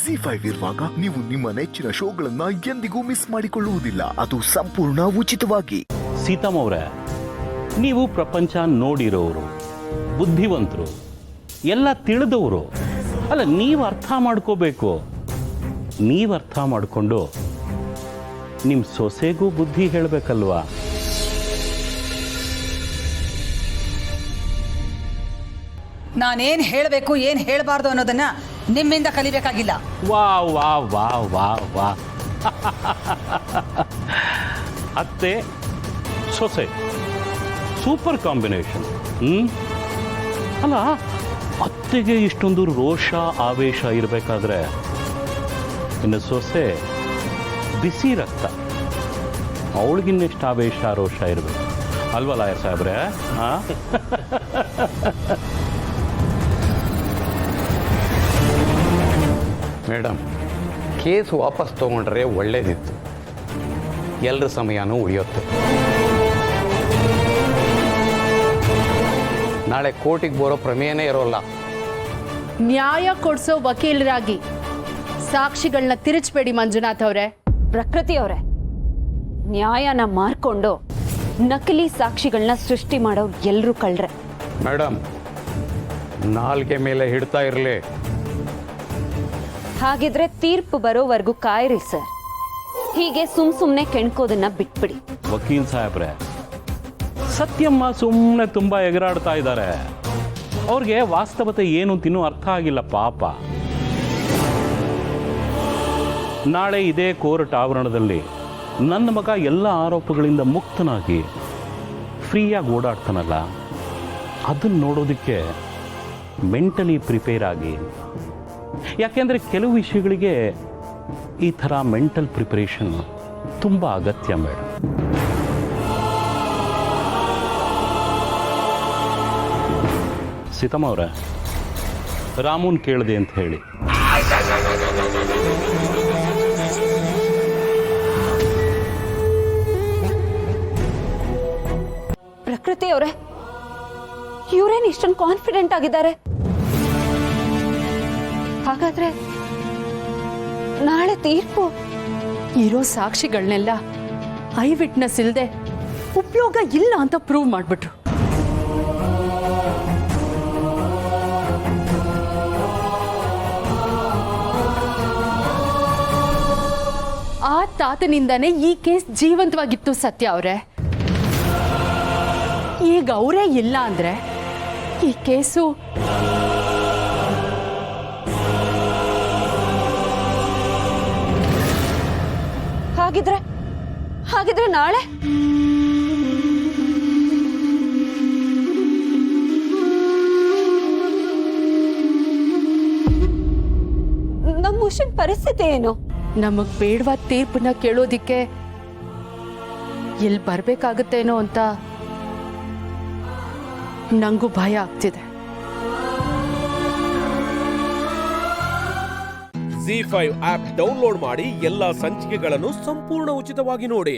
ಜಿ5 ಇರುವಾಗ ನೀವು ನಿಮ್ಮ ನೆಚ್ಚಿನ ಶೋಗಳನ್ನ ಎಂದಿಗೂ ಮಿಸ್ ಮಾಡಿಕೊಳ್ಳುವುದಿಲ್ಲ. ಅದು ಸಂಪೂರ್ಣ ಉಚಿತವಾಗಿ. ಸೀತಮ್ಮ ಅವರೇ, ನೀವು ಪ್ರಪಂಚ ನೋಡಿರೋರು, ಬುದ್ಧಿವಂತರು, ಎಲ್ಲ ತಿಳಿದವರು. ಅಲ್ಲ, ನೀವು ಅರ್ಥ ಮಾಡ್ಕೋಬೇಕು. ನೀವು ಅರ್ಥ ಮಾಡಿಕೊಂಡು ನಿಮ್ಮ ಸೊಸೆಗೂ ಬುದ್ಧಿ ಹೇಳಬೇಕಲ್ವಾ? ನಾನೇನು ಹೇಳಬೇಕು ಏನು ಹೇಳಬಾರ್ದು ಅನ್ನೋದನ್ನ ನಿಮ್ಮಿಂದ ಕಲಿಬೇಕಾಗಿಲ್ಲ. ವಾ ವಾ ವಾ ವಾ ವಾ ಅತ್ತೆ ಸೊಸೆ ಸೂಪರ್ ಕಾಂಬಿನೇಷನ್. ಅಲ್ಲ, ಅತ್ತೆಗೆ ಇಷ್ಟೊಂದು ರೋಷ ಆವೇಶ ಇರಬೇಕಾದ್ರೆ ಇನ್ನು ಸೊಸೆ ಬಿಸಿ ರಕ್ತ, ಅವಳಿಗಿನ್ನೆಷ್ಟು ಆವೇಶ ರೋಷ ಇರಬೇಕು ಅಲ್ವಾ ಲಾಯರ್ ಸಾಹೇಬ್ರೆ? ಮೇಡಮ್, ಕೇಸ್ ವಾಪಸ್ ತೊಗೊಂಡ್ರೆ ಒಳ್ಳೇದಿತ್ತು. ಎಲ್ಲರ ಸಮಯನೂ ಉಳಿಯುತ್ತೆ. ನಾಳೆ ಕೋರ್ಟಿಗೆ ಬರೋ ಪ್ರಮೇಯನೇ ಇರೋಲ್ಲ. ನ್ಯಾಯ ಕೊಡ್ಸೋ ವಕೀಲರಾಗಿ ಸಾಕ್ಷಿಗಳನ್ನ ತಿರುಚಬೇಡಿ ಮಂಜುನಾಥ್ ಅವರೇ. ಪ್ರಕೃತಿ ಅವರೇ, ನ್ಯಾಯನ ಮಾರ್ಕೊಂಡು ನಕಲಿ ಸಾಕ್ಷಿಗಳನ್ನ ಸೃಷ್ಟಿ ಮಾಡೋರು ಎಲ್ಲರೂ ಕಳ್ರೆ. ಮೇಡಮ್, ನಾಲ್ಗೆ ಮೇಲೆ ಹಿಡ್ತಾ ಇರಲಿ. ಹಾಗಿದ್ರೆ ತೀರ್ಪು ಬರೋವರೆಗೂ ಕಾಯಿರಿ ಸರ್. ಹೀಗೆ ಸುಮ್ನೆ ಕೆಣ್ಕೋದನ್ನ ಬಿಟ್ಬಿಡಿ. ವಕೀಲ್ ಸಾಹೇಬ್ರೆ, ಸತ್ಯಮ್ಮ ಸುಮ್ಮನೆ ತುಂಬಾ ಎಗರಾಡ್ತಾ ಇದ್ದಾರೆ. ಅವ್ರಿಗೆ ವಾಸ್ತವತೆ ಏನು ಅಂತ ಇನ್ನೂ ಅರ್ಥ ಆಗಿಲ್ಲ ಪಾಪ. ನಾಳೆ ಇದೇ ಕೋರ್ಟ್ ಆವರಣದಲ್ಲಿ ನನ್ನ ಮಗ ಎಲ್ಲ ಆರೋಪಗಳಿಂದ ಮುಕ್ತನಾಗಿ ಫ್ರೀಯಾಗಿ ಓಡಾಡ್ತಾನಲ್ಲ, ಅದನ್ನು ನೋಡೋದಕ್ಕೆ ಮೆಂಟಲಿ ಪ್ರಿಪೇರ್ ಆಗಿ. ಯಾಕೆಂದರೆ ಕೆಲವು ವಿಷಯಗಳಿಗೆ ಈ ಥರ ಮೆಂಟಲ್ ಪ್ರಿಪರೇಷನ್ ತುಂಬ ಅಗತ್ಯ ಮೇಡಮ್. ಸೀತಮ್ಮ ಅವರೇ, ರಾಮುನ್ ಕೇಳಿದೆ ಅಂತ ಹೇಳಿ. ಪ್ರಕೃತಿ ಅವರೇ, ಇವ್ರೇನು ಇಷ್ಟೊಂದು ಕಾನ್ಫಿಡೆಂಟ್ ಆಗಿದ್ದಾರೆ? ಹಾಗಾದ್ರೆ ನಾಳೆ ತೀರ್ಪು? ಇರೋ ಸಾಕ್ಷಿಗಳನ್ನೆಲ್ಲ ಐ ವಿಟ್ನೆಸ್ ಇಲ್ಲದೆ ಉಪಯೋಗ ಇಲ್ಲ ಅಂತ ಪ್ರೂವ್ ಮಾಡಿಬಿಟ್ರು. ಆ ತಾತನಿಂದಾನೇ ಈ ಕೇಸ್ ಜೀವಂತವಾಗಿತ್ತು ಸತ್ಯ ಅವರೇ. ಈಗ ಅವರೇ ಇಲ್ಲ ಅಂದ್ರೆ ಈ ಕೇಸು ಹಾಗಿದ್ರೆ ನಾಳೆ ನಮ್ಮ ಮುಷನ್ ಪರಿಸ್ಥಿತಿ ಏನು? ನಮಗ್ ಬೇಡವಾದ ತೀರ್ಪನ್ನ ಕೇಳೋದಿಕ್ಕೆ ಎಲ್ಲಿ ಬರ್ಬೇಕಾಗತ್ತೇನೋ ಅಂತ ನಂಗೂ ಭಯ ಆಗ್ತಿದೆ. ಜಿ5 ಆಪ್ ಡೌನ್ಲೋಡ್ ಮಾಡಿ ಎಲ್ಲಾ ಸಂಚಿಕೆಗಳನ್ನು ಸಂಪೂರ್ಣ ಉಚಿತವಾಗಿ ನೋಡಿ.